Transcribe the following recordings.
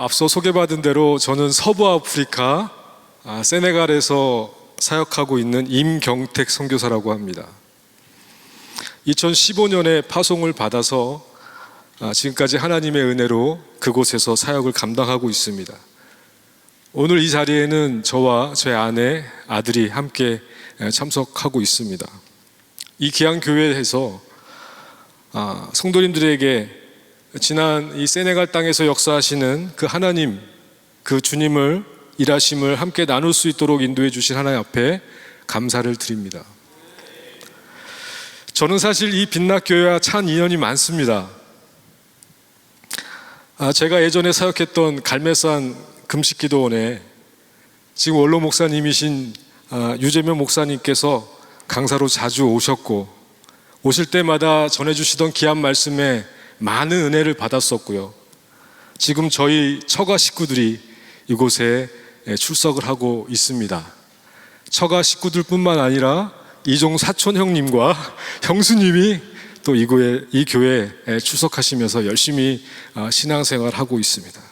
앞서 소개받은 대로 저는 서부 아프리카 세네갈에서 사역하고 있는 임경택 선교사라고 합니다. 2015년에 파송을 받아서 지금까지 하나님의 은혜로 그곳에서 사역을 감당하고 있습니다. 오늘 이 자리에는 저와 제 아내, 아들이 함께 참석하고 있습니다. 이 귀한 교회에서 성도님들에게 지난 이 세네갈 땅에서 역사하시는 그 하나님, 그 주님을 일하심을 함께 나눌 수 있도록 인도해 주신 하나님 앞에 감사를 드립니다. 저는 사실 이 빛락교회와 찬 인연이 많습니다. 제가 예전에 사역했던 갈매산 금식기도원에 지금 원로 목사님이신 유재명 목사님께서 강사로 자주 오셨고, 오실 때마다 전해주시던 귀한 말씀에 많은 은혜를 받았었고요. 지금 저희 처가 식구들이 이곳에 출석을 하고 있습니다. 처가 식구들뿐만 아니라 이종 사촌 형님과 형수님이 또 이 교회에 출석하시면서 열심히 신앙생활하고 있습니다.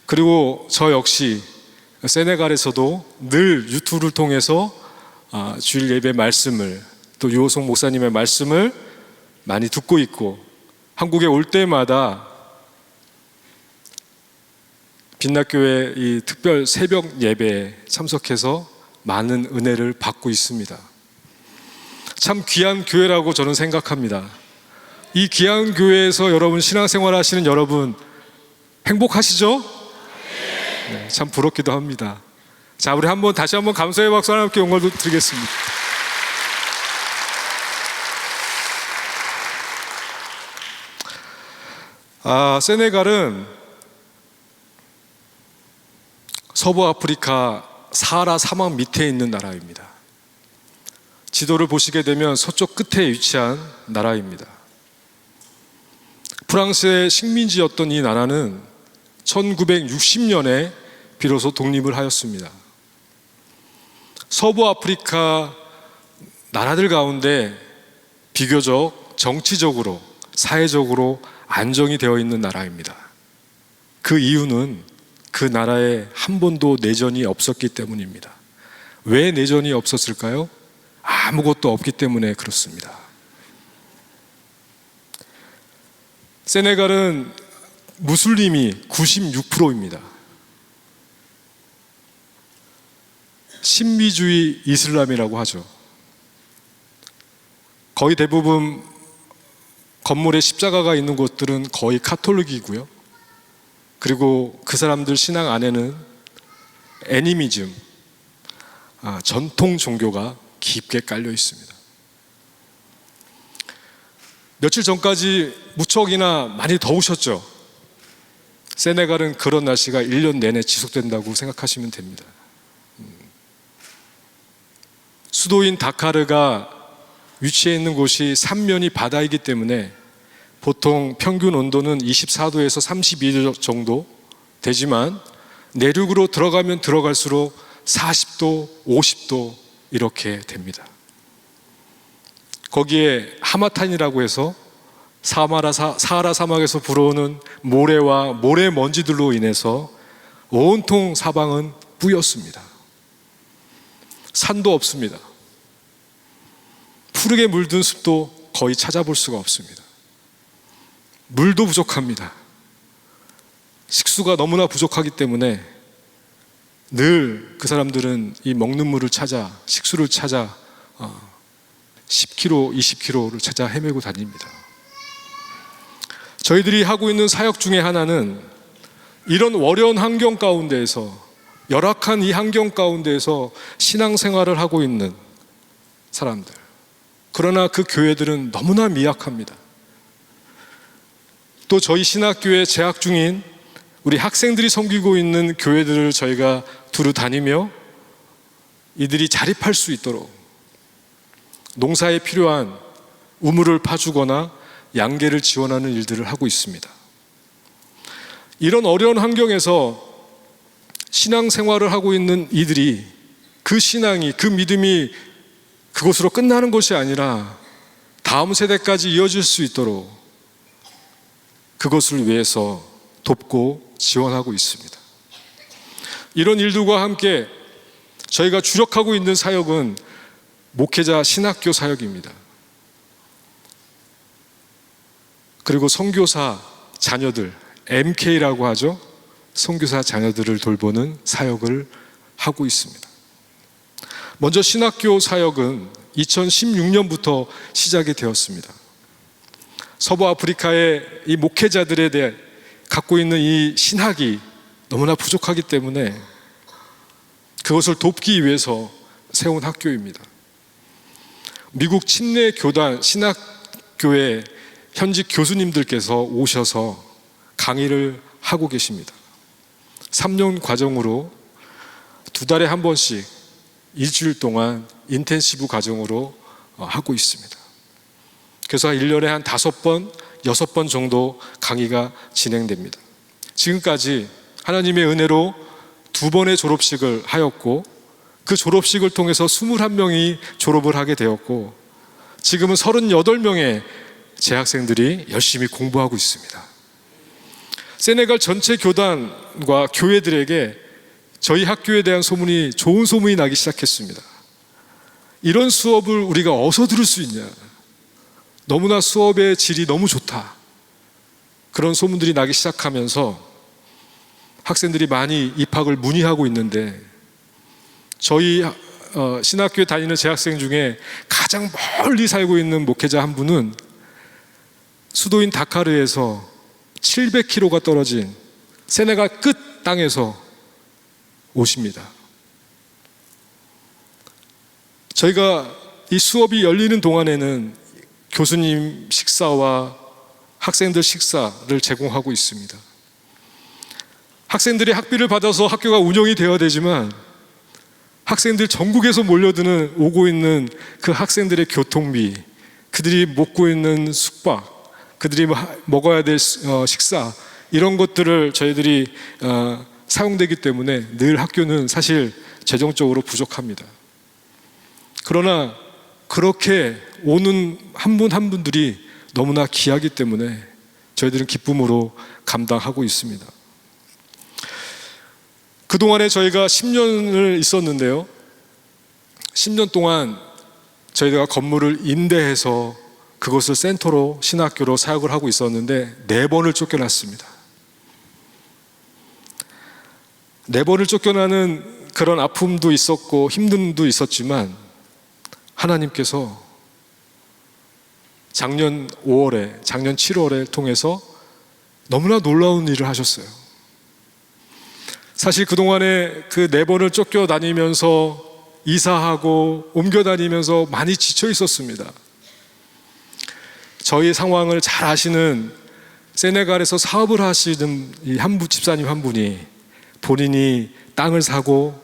그리고 저 역시 세네갈에서도 늘 유튜브를 통해서 주일 예배 말씀을, 또 유호성 목사님의 말씀을 많이 듣고 있고, 한국에 올 때마다 빛락교회 이 특별 새벽 예배에 참석해서 많은 은혜를 받고 있습니다. 참 귀한 교회라고 저는 생각합니다. 이 귀한 교회에서 여러분 신앙생활 하시는 여러분 행복하시죠? 네, 참 부럽기도 합니다. 자, 우리 다시 한번 감사의 박수 하나님께 영광을 드리겠습니다. 세네갈은 서부 아프리카 사하라 사막 밑에 있는 나라입니다. 지도를 보시게 되면 서쪽 끝에 위치한 나라입니다. 프랑스의 식민지였던 이 나라는 1960년에 비로소 독립을 하였습니다. 서부 아프리카 나라들 가운데 비교적 정치적으로, 사회적으로 안정이 되어 있는 나라입니다. 그 이유는 그 나라에 한 번도 내전이 없었기 때문입니다. 왜 내전이 없었을까요? 아무것도 없기 때문에 그렇습니다. 세네갈은 무슬림이 96%입니다. 신비주의 이슬람이라고 하죠. 거의 대부분 건물에 십자가가 있는 곳들은 거의 카톨릭이고요. 그리고 그 사람들 신앙 안에는 애니미즘, 전통 종교가 깊게 깔려 있습니다. 며칠 전까지 무척이나 많이 더우셨죠? 세네갈은 그런 날씨가 1년 내내 지속된다고 생각하시면 됩니다. 수도인 다카르가 위치해 있는 곳이 삼면이 바다이기 때문에 보통 평균 온도는 24도에서 32도 정도 되지만 내륙으로 들어가면 들어갈수록 40도, 50도 이렇게 됩니다. 거기에 하마탄이라고 해서 사하라 사막에서 불어오는 모래와 모래 먼지들로 인해서 온통 사방은 뿌였습니다. 산도 없습니다. 푸르게 물든 숲도 거의 찾아볼 수가 없습니다. 물도 부족합니다. 식수가 너무나 부족하기 때문에 늘 그 사람들은 이 먹는 물을 찾아, 식수를 찾아 10km, 20km를 찾아 헤매고 다닙니다. 저희들이 하고 있는 사역 중에 하나는 이런 어려운 환경 가운데에서, 열악한 이 환경 가운데에서 신앙생활을 하고 있는 사람들, 그러나 그 교회들은 너무나 미약합니다. 또 저희 신학교에 재학 중인 우리 학생들이 섬기고 있는 교회들을 저희가 두루 다니며 이들이 자립할 수 있도록 농사에 필요한 우물을 파주거나 양계를 지원하는 일들을 하고 있습니다. 이런 어려운 환경에서 신앙생활을 하고 있는 이들이 그 신앙이, 그 믿음이 그것으로 끝나는 것이 아니라 다음 세대까지 이어질 수 있도록 그것을 위해서 돕고 지원하고 있습니다. 이런 일들과 함께 저희가 주력하고 있는 사역은 목회자 신학교 사역입니다. 그리고 선교사 자녀들, MK라고 하죠. 선교사 자녀들을 돌보는 사역을 하고 있습니다. 먼저 신학교 사역은 2016년부터 시작이 되었습니다. 서부 아프리카의 이 목회자들에 대해 갖고 있는 이 신학이 너무나 부족하기 때문에 그것을 돕기 위해서 세운 학교입니다. 미국 침례 교단 신학교의 현직 교수님들께서 오셔서 강의를 하고 계십니다. 3년 과정으로 2달에 한 번씩 일주일 동안 인텐시브 과정으로 하고 있습니다. 그래서 1년에 한 5번, 6번 정도 강의가 진행됩니다. 지금까지 하나님의 은혜로 2번의 졸업식을 하였고 그 졸업식을 통해서 21명이 졸업을 하게 되었고 지금은 38명의 재학생들이 열심히 공부하고 있습니다. 세네갈 전체 교단과 교회들에게 저희 학교에 대한 소문이 좋은 소문이 나기 시작했습니다. 이런 수업을 우리가 어디서 들을 수 있냐? 너무나 수업의 질이 너무 좋다. 그런 소문들이 나기 시작하면서 학생들이 많이 입학을 문의하고 있는데 저희 신학교에 다니는 재학생 중에 가장 멀리 살고 있는 목회자 한 분은 수도인 다카르에서 700km가 떨어진 세네갈 끝 땅에서 오십니다. 저희가 이 수업이 열리는 동안에는 교수님 식사와 학생들 식사를 제공하고 있습니다. 학생들이 학비를 받아서 학교가 운영이 되어야 되지만 학생들 전국에서 몰려드는 오고 있는 그 학생들의 교통비, 그들이 먹고 있는 숙박, 그들이 먹어야 될 식사 이런 것들을 저희들이 사용되기 때문에 늘 학교는 사실 재정적으로 부족합니다. 그러나 그렇게 오는 한 분 한 분들이 너무나 귀하기 때문에 저희들은 기쁨으로 감당하고 있습니다. 그동안에 저희가 10년을 있었는데요. 10년 동안 저희가 건물을 임대해서 그것을 센터로 신학교로 사역을 하고 있었는데 4번을 쫓겨났습니다. 4번을 쫓겨나는 그런 아픔도 있었고 힘듦도 있었지만 하나님께서 작년 5월에, 작년 7월에 통해서 너무나 놀라운 일을 하셨어요. 사실 그동안에 그 4번을 쫓겨다니면서 이사하고 옮겨다니면서 많이 지쳐 있었습니다. 저희 상황을 잘 아시는 세네갈에서 사업을 하시는 이 집사님 한 분이 본인이 땅을 사고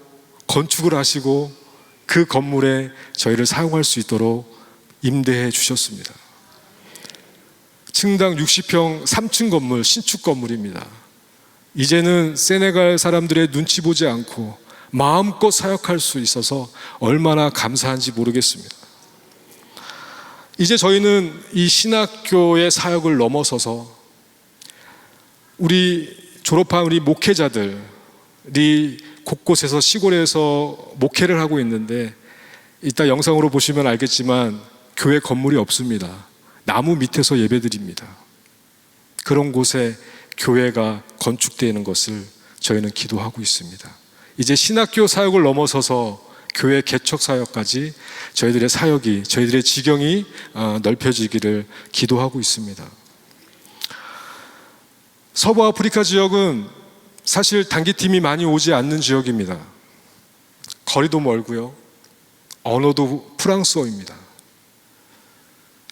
건축을 하시고 그 건물에 저희를 사용할 수 있도록 임대해 주셨습니다. 층당 60평 3층 건물, 신축 건물입니다. 이제는 세네갈 사람들의 눈치 보지 않고 마음껏 사역할 수 있어서 얼마나 감사한지 모르겠습니다. 이제 저희는 이 신학교의 사역을 넘어서서 우리 졸업한 우리 목회자들이 곳곳에서 시골에서 목회를 하고 있는데 이따 영상으로 보시면 알겠지만 교회 건물이 없습니다. 나무 밑에서 예배드립니다. 그런 곳에 교회가 건축되는 것을 저희는 기도하고 있습니다. 이제 신학교 사역을 넘어서서 교회 개척 사역까지 저희들의 사역이, 저희들의 지경이 넓혀지기를 기도하고 있습니다. 서부 아프리카 지역은 사실 단기팀이 많이 오지 않는 지역입니다. 거리도 멀고요. 언어도 프랑스어입니다.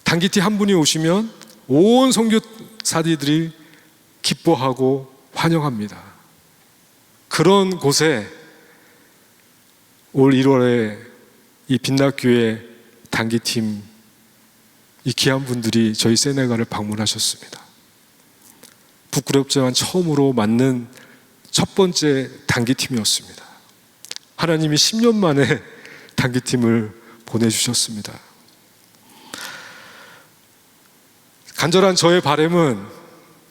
단기팀 한 분이 오시면 온 선교사들이 기뻐하고 환영합니다. 그런 곳에 올 1월에 이 빛나교회 단기팀 이 귀한 분들이 저희 세네갈을 방문하셨습니다. 부끄럽지만 처음으로 맞는 첫 번째 단기팀이었습니다. 하나님이 10년 만에 단기팀을 보내주셨습니다. 간절한 저의 바람은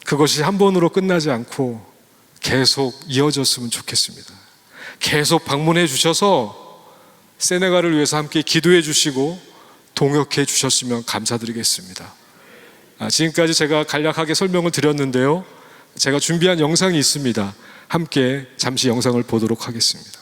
그것이 한 번으로 끝나지 않고 계속 이어졌으면 좋겠습니다. 계속 방문해 주셔서 세네갈을 위해서 함께 기도해 주시고 동역해 주셨으면 감사드리겠습니다. 지금까지 제가 간략하게 설명을 드렸는데요, 제가 준비한 영상이 있습니다. 함께 잠시 영상을 보도록 하겠습니다.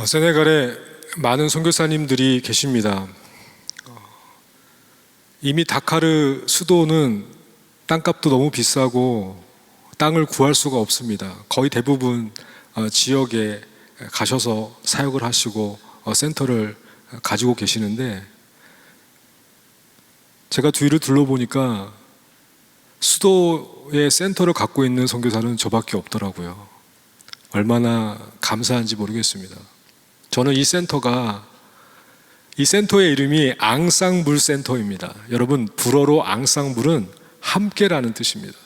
세네갈에 많은 선교사님들이 계십니다. 이미 다카르 수도는 땅값도 너무 비싸고 땅을 구할 수가 없습니다. 거의 대부분 지역에 가셔서 사역을 하시고 센터를 가지고 계시는데, 제가 뒤를 둘러보니까 수도에 센터를 갖고 있는 선교사는 저밖에 없더라고요. 얼마나 감사한지 모르겠습니다. 저는 이 센터의 이름이 앙상블 센터입니다. 여러분, 불어로 앙상블은 함께라는 뜻입니다.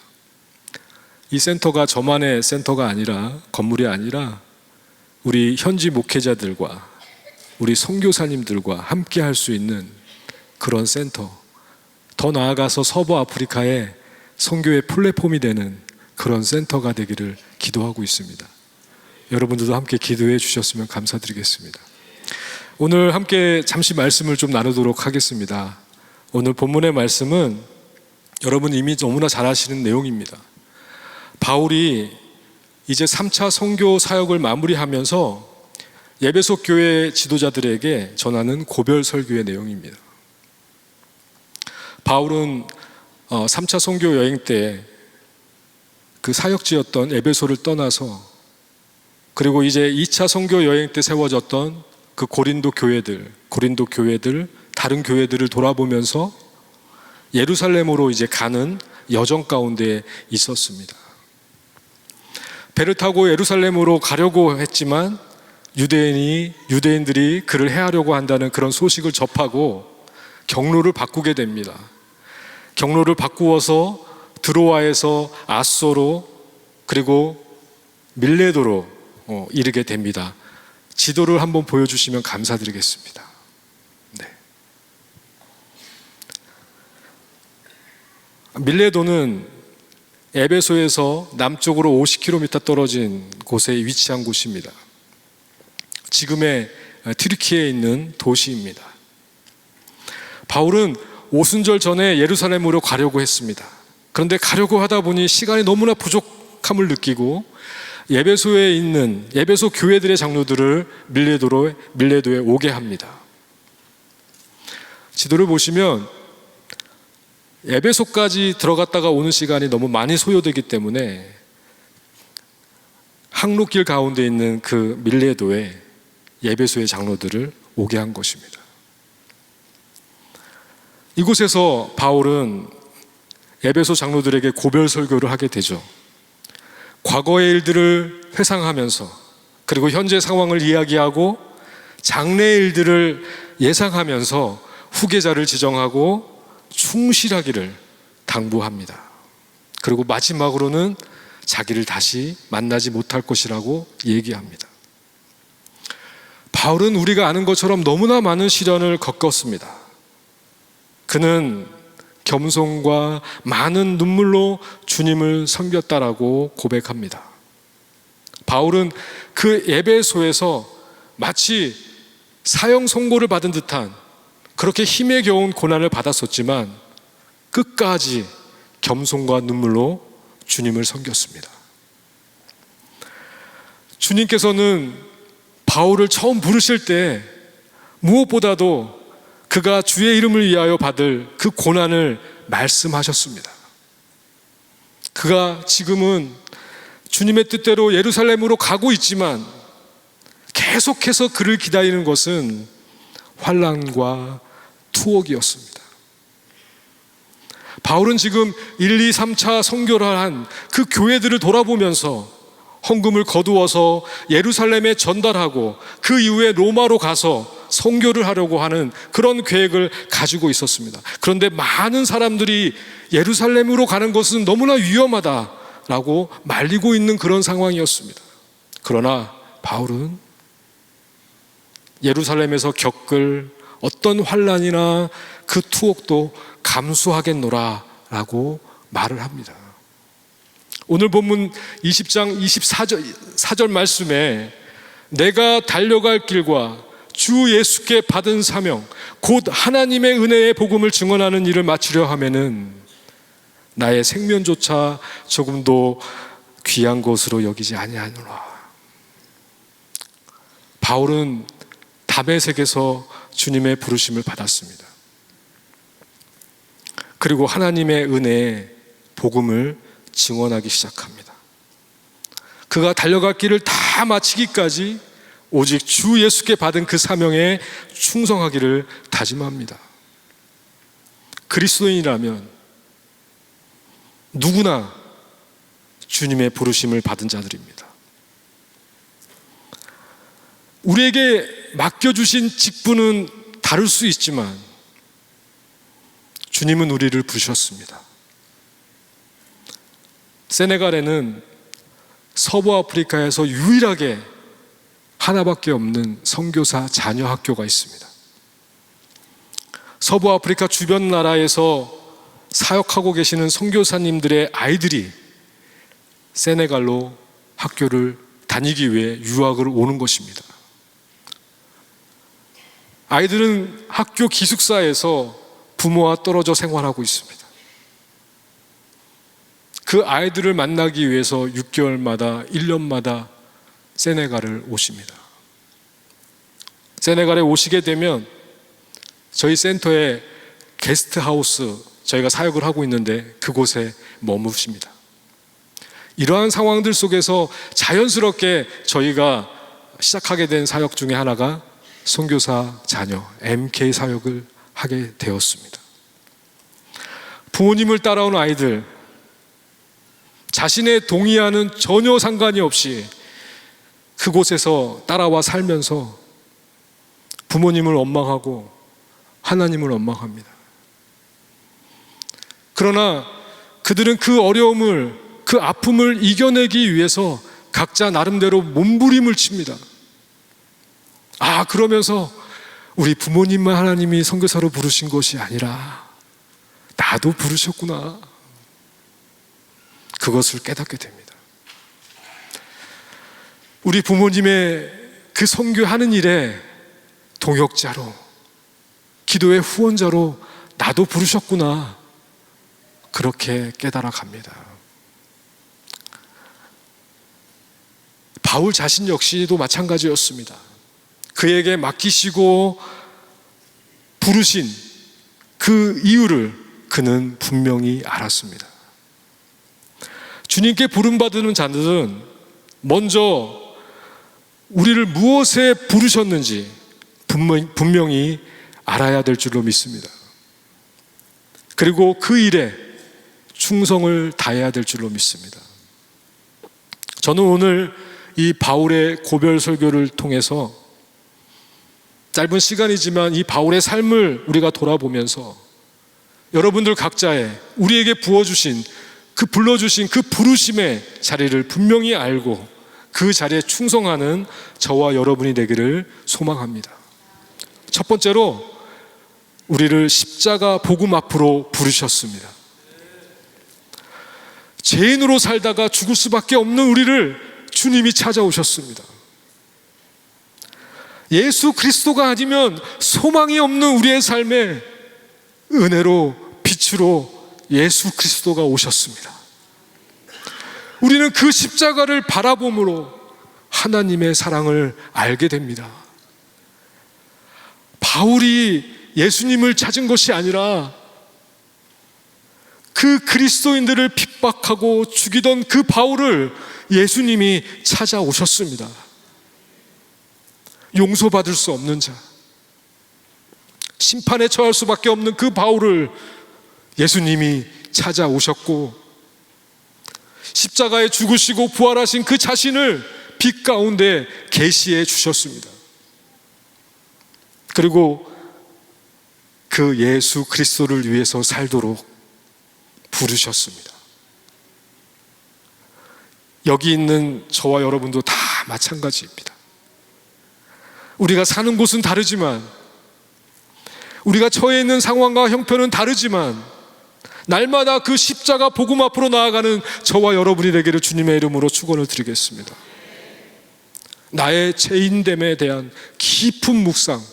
이 센터가 저만의 센터가 아니라, 건물이 아니라 우리 현지 목회자들과 우리 선교사님들과 함께 할 수 있는 그런 센터, 더 나아가서 서부 아프리카의 선교의 플랫폼이 되는 그런 센터가 되기를 기도하고 있습니다. 여러분들도 함께 기도해 주셨으면 감사드리겠습니다. 오늘 함께 잠시 말씀을 좀 나누도록 하겠습니다. 오늘 본문의 말씀은 여러분 이미 너무나 잘 아시는 내용입니다. 바울이 이제 3차 선교 사역을 마무리하면서 에베소 교회 지도자들에게 전하는 고별 설교의 내용입니다. 바울은 3차 선교 여행 때 그 사역지였던 에베소를 떠나서, 그리고 이제 2차 선교 여행 때 세워졌던 그 고린도 교회들, 다른 교회들을 돌아보면서 예루살렘으로 이제 가는 여정 가운데 있었습니다. 배를 타고 예루살렘으로 가려고 했지만 유대인들이 그를 해하려고 한다는 그런 소식을 접하고 경로를 바꾸게 됩니다. 경로를 바꾸어서 드로아에서 아소로, 그리고 밀레도로 이르게 됩니다. 지도를 한번 보여주시면 감사드리겠습니다. 네. 밀레도는 에베소에서 남쪽으로 50km 떨어진 곳에 위치한 곳입니다. 지금의 튀르키예에 있는 도시입니다. 바울은 오순절 전에 예루살렘으로 가려고 했습니다. 그런데 가려고 하다 보니 시간이 너무나 부족함을 느끼고 에베소에 있는 에베소 교회들의 장로들을 밀레도에 오게 합니다. 지도를 보시면 에베소까지 들어갔다가 오는 시간이 너무 많이 소요되기 때문에 항로길 가운데 있는 그 밀레도에 에베소의 장로들을 오게 한 것입니다. 이곳에서 바울은 에베소 장로들에게 고별 설교를 하게 되죠. 과거의 일들을 회상하면서, 그리고 현재 상황을 이야기하고 장래의 일들을 예상하면서 후계자를 지정하고 충실하기를 당부합니다. 그리고 마지막으로는 자기를 다시 만나지 못할 것이라고 얘기합니다. 바울은 우리가 아는 것처럼 너무나 많은 시련을 겪었습니다. 그는 겸손과 많은 눈물로 주님을 섬겼다라고 고백합니다. 바울은 그 에베소에서 마치 사형 선고를 받은 듯한 그렇게 힘에 겨운 고난을 받았었지만 끝까지 겸손과 눈물로 주님을 섬겼습니다. 주님께서는 바울을 처음 부르실 때 무엇보다도 그가 주의 이름을 위하여 받을 그 고난을 말씀하셨습니다. 그가 지금은 주님의 뜻대로 예루살렘으로 가고 있지만 계속해서 그를 기다리는 것은 환난과 투옥이었습니다. 바울은 지금 1, 2, 3차 선교를 한 그 교회들을 돌아보면서 헌금을 거두어서 예루살렘에 전달하고 그 이후에 로마로 가서 선교를 하려고 하는 그런 계획을 가지고 있었습니다. 그런데 많은 사람들이 예루살렘으로 가는 것은 너무나 위험하다라고 말리고 있는 그런 상황이었습니다. 그러나 바울은 예루살렘에서 겪을 어떤 환난이나 그 투옥도 감수하겠노라 라고 말을 합니다. 오늘 본문 20장 24절 말씀에 내가 달려갈 길과 주 예수께 받은 사명 곧 하나님의 은혜의 복음을 증언하는 일을 마치려 하면은 나의 생면조차 조금도 귀한 것으로 여기지 아니하노라. 바울은 다메섹에서 주님의 부르심을 받았습니다. 그리고 하나님의 은혜의 복음을 증언하기 시작합니다. 그가 달려갈 길을 다 마치기까지 오직 주 예수께 받은 그 사명에 충성하기를 다짐합니다. 그리스도인이라면 누구나 주님의 부르심을 받은 자들입니다. 우리에게 맡겨주신 직분은 다를 수 있지만 주님은 우리를 부르셨습니다. 세네갈에는 서부 아프리카에서 유일하게 하나밖에 없는 선교사 자녀 학교가 있습니다. 서부 아프리카 주변 나라에서 사역하고 계시는 선교사님들의 아이들이 세네갈로 학교를 다니기 위해 유학을 오는 것입니다. 아이들은 학교 기숙사에서 부모와 떨어져 생활하고 있습니다. 그 아이들을 만나기 위해서 6개월마다 1년마다 세네갈을 오십니다. 세네갈에 오시게 되면 저희 센터에 게스트하우스 저희가 사역을 하고 있는데 그곳에 머무십니다. 이러한 상황들 속에서 자연스럽게 저희가 시작하게 된 사역 중에 하나가 선교사 자녀 MK 사역을 하게 되었습니다. 부모님을 따라온 아이들, 자신의 동의와는 전혀 상관이 없이 그곳에서 따라와 살면서 부모님을 원망하고 하나님을 원망합니다. 그러나 그들은 그 어려움을, 그 아픔을 이겨내기 위해서 각자 나름대로 몸부림을 칩니다. 그러면서 우리 부모님만 하나님이 선교사로 부르신 것이 아니라 나도 부르셨구나. 그것을 깨닫게 됩니다. 우리 부모님의 그 선교하는 일에 동역자로, 기도의 후원자로 나도 부르셨구나. 그렇게 깨달아 갑니다. 바울 자신 역시도 마찬가지였습니다. 그에게 맡기시고 부르신 그 이유를 그는 분명히 알았습니다. 주님께 부름받는 자들은 먼저 우리를 무엇에 부르셨는지 분명히 알아야 될 줄로 믿습니다. 그리고 그 일에 충성을 다해야 될 줄로 믿습니다. 저는 오늘 이 바울의 고별 설교를 통해서 짧은 시간이지만 이 바울의 삶을 우리가 돌아보면서 여러분들 각자의 우리에게 부어주신 그 불러주신 그 부르심의 자리를 분명히 알고 그 자리에 충성하는 저와 여러분이 되기를 소망합니다. 첫 번째로 우리를 십자가 복음 앞으로 부르셨습니다. 죄인으로 살다가 죽을 수밖에 없는 우리를 주님이 찾아오셨습니다. 예수 그리스도가 아니면 소망이 없는 우리의 삶에 은혜로 빛으로 예수 그리스도가 오셨습니다. 우리는 그 십자가를 바라봄으로 하나님의 사랑을 알게 됩니다. 바울이 예수님을 찾은 것이 아니라 그 그리스도인들을 핍박하고 죽이던 그 바울을 예수님이 찾아오셨습니다. 용서받을 수 없는 자, 심판에 처할 수밖에 없는 그 바울을 예수님이 찾아오셨고 십자가에 죽으시고 부활하신 그 자신을 빛 가운데 계시해 주셨습니다. 그리고 그 예수 그리스도를 위해서 살도록 부르셨습니다. 여기 있는 저와 여러분도 다 마찬가지입니다. 우리가 사는 곳은 다르지만, 우리가 처해 있는 상황과 형편은 다르지만 날마다 그 십자가 복음 앞으로 나아가는 저와 여러분이 되기를 주님의 이름으로 축원을 드리겠습니다. 나의 죄인됨에 대한 깊은 묵상,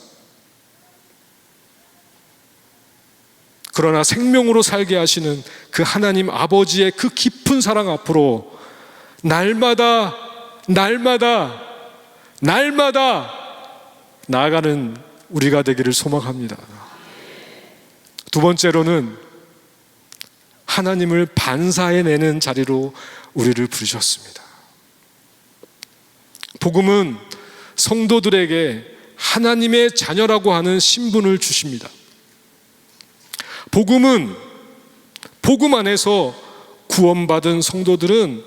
그러나 생명으로 살게 하시는 그 하나님 아버지의 그 깊은 사랑 앞으로 날마다 나아가는 우리가 되기를 소망합니다. 두 번째로는 하나님을 반사해내는 자리로 우리를 부르셨습니다. 복음은 성도들에게 하나님의 자녀라고 하는 신분을 주십니다. 복음 안에서 구원받은 성도들은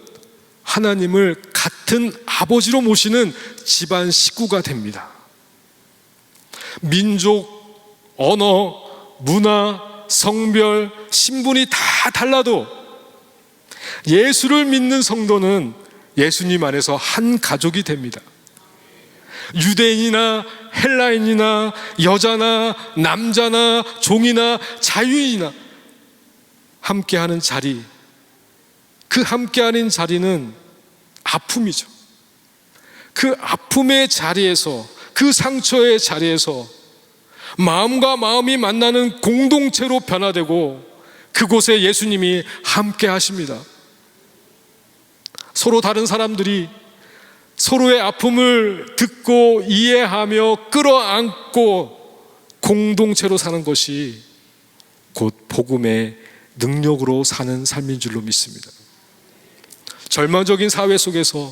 하나님을 같은 아버지로 모시는 집안 식구가 됩니다. 민족, 언어, 문화, 성별, 신분이 다 달라도 예수를 믿는 성도는 예수님 안에서 한 가족이 됩니다. 유대인이나 헬라인이나 여자나 남자나 종이나 자유인이나 함께하는 자리, 그 함께하는 자리는 아픔이죠. 그 아픔의 자리에서, 그 상처의 자리에서 마음과 마음이 만나는 공동체로 변화되고 그곳에 예수님이 함께 하십니다. 서로 다른 사람들이 서로의 아픔을 듣고 이해하며 끌어안고 공동체로 사는 것이 곧 복음의 능력으로 사는 삶인 줄로 믿습니다. 절망적인 사회 속에서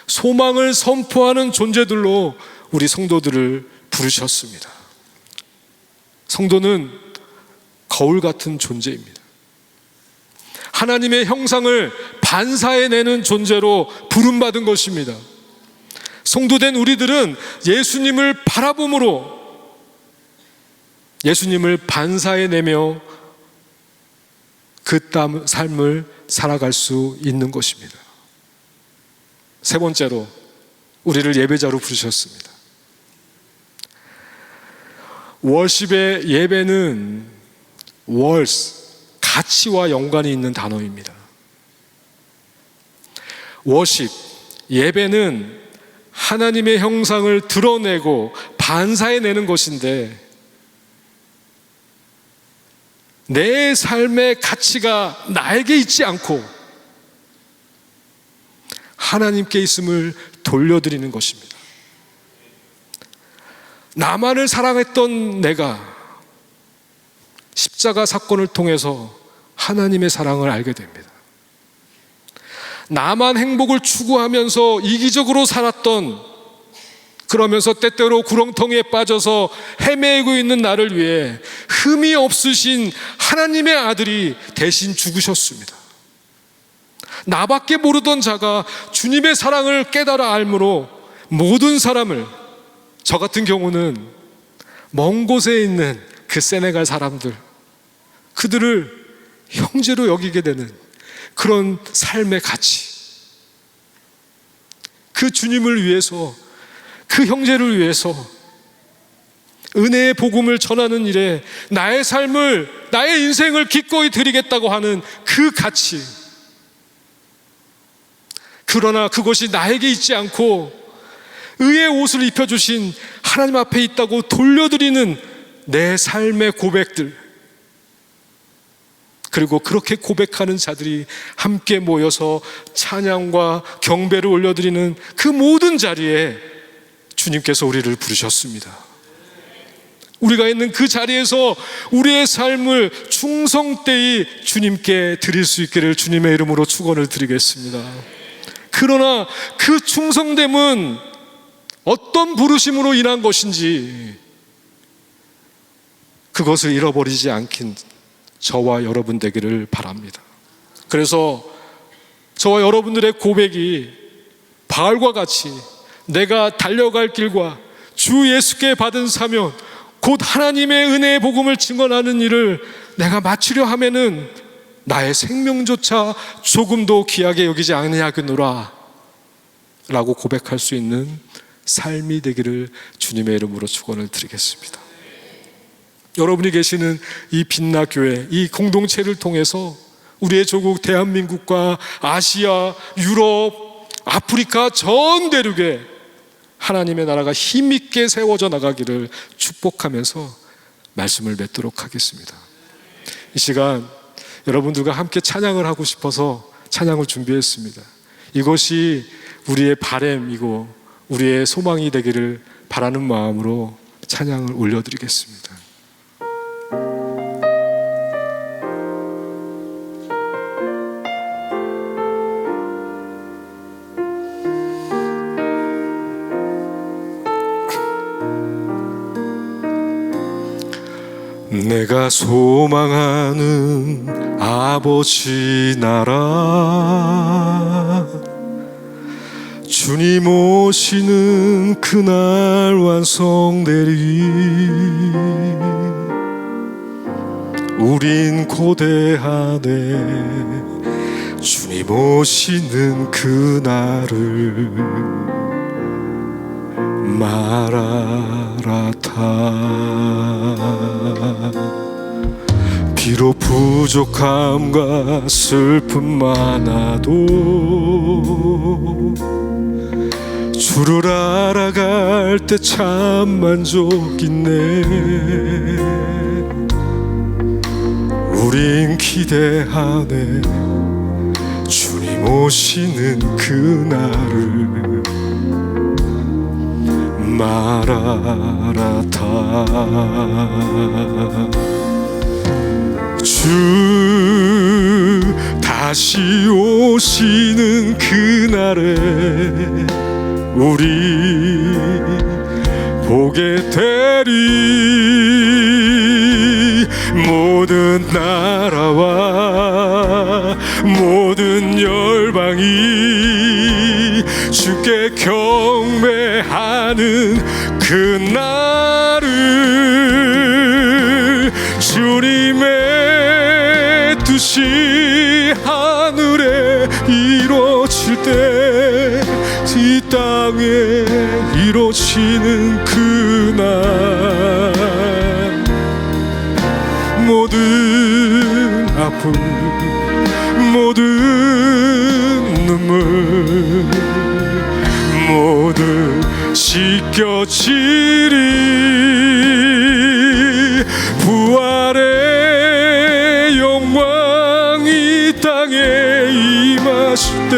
소망을 선포하는 존재들로 우리 성도들을 부르셨습니다. 성도는 거울 같은 존재입니다. 하나님의 형상을 반사해내는 존재로 부름받은 것입니다. 성도된 우리들은 예수님을 바라봄으로 예수님을 반사해내며 그 삶을 살아갈 수 있는 것입니다. 세 번째로 우리를 예배자로 부르셨습니다. 월십의 예배는 월스, 가치와 연관이 있는 단어입니다. 워십, 예배는 하나님의 형상을 드러내고 반사해내는 것인데 내 삶의 가치가 나에게 있지 않고 하나님께 있음을 돌려드리는 것입니다. 나만을 사랑했던 내가 십자가 사건을 통해서 하나님의 사랑을 알게 됩니다. 나만 행복을 추구하면서 이기적으로 살았던, 그러면서 때때로 구렁텅이에 빠져서 헤매고 있는 나를 위해 흠이 없으신 하나님의 아들이 대신 죽으셨습니다. 나밖에 모르던 자가 주님의 사랑을 깨달아 알므로 모든 사람을, 저 같은 경우는 먼 곳에 있는 그 세네갈 사람들, 그들을 형제로 여기게 되는 그런 삶의 가치, 그 주님을 위해서, 그 형제를 위해서 은혜의 복음을 전하는 일에 나의 삶을, 나의 인생을 기꺼이 드리겠다고 하는 그 가치, 그러나 그것이 나에게 있지 않고 의의 옷을 입혀주신 하나님 앞에 있다고 돌려드리는 내 삶의 고백들, 그리고 그렇게 고백하는 자들이 함께 모여서 찬양과 경배를 올려드리는 그 모든 자리에 주님께서 우리를 부르셨습니다. 우리가 있는 그 자리에서 우리의 삶을 충성되이 주님께 드릴 수 있기를 주님의 이름으로 축원을 드리겠습니다. 그러나 그 충성됨은 어떤 부르심으로 인한 것인지 그것을 잃어버리지 않긴 저와 여러분 되기를 바랍니다. 그래서 저와 여러분들의 고백이 바알과 같이 내가 달려갈 길과 주 예수께 받은 사명, 곧 하나님의 은혜의 복음을 증언하는 일을 내가 마치려 하면은 나의 생명조차 조금도 귀하게 여기지 아니하겠노라 라고 고백할 수 있는 삶이 되기를 주님의 이름으로 축원을 드리겠습니다. 여러분이 계시는 이 빛나 교회, 이 공동체를 통해서 우리의 조국 대한민국과 아시아, 유럽, 아프리카 전 대륙에 하나님의 나라가 힘있게 세워져 나가기를 축복하면서 말씀을 맺도록 하겠습니다. 이 시간 여러분들과 함께 찬양을 하고 싶어서 찬양을 준비했습니다. 이것이 우리의 바램이고 우리의 소망이 되기를 바라는 마음으로 찬양을 올려드리겠습니다. 내가 소망하는 아버지 나라, 주님 오시는 그날 완성되리. 우린 고대하네 주님 오시는 그날을 마라라타. 비록 부족함과 슬픔 많아도 주를 알아갈 때 참 만족 있네. 우린 기대하네 주님 오시는 그날을 마라나타. 주 다시 오시는 그날에 우리 보게 되리. 모든 나라와 모든 열방이 주께 경배하는 그날을 주님의 뜻이 하늘에 이루어질 때 이 땅에 이루어지는 그날 모든 아픔 모든 눈물 모두 씻겨지리. 부활의 영광 이 땅에 임하실 때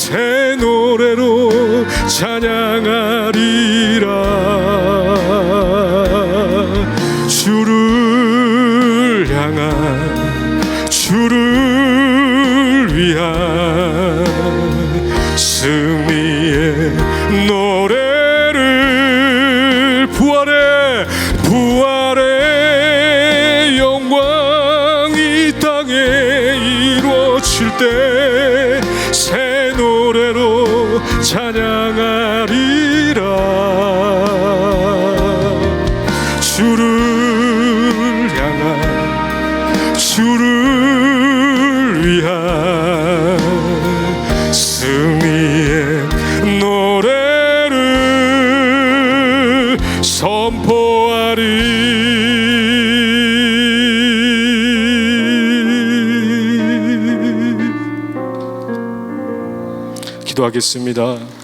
새 노래로 찬양하리라. 주를 향한 주를 위한 승리의 노래를 부활의 영광 이 땅에 이루어질 때 새 노래로 찬양하리라. 주를 향한 주를 위한 승리의 노래를 선포하리. 기도하겠습니다.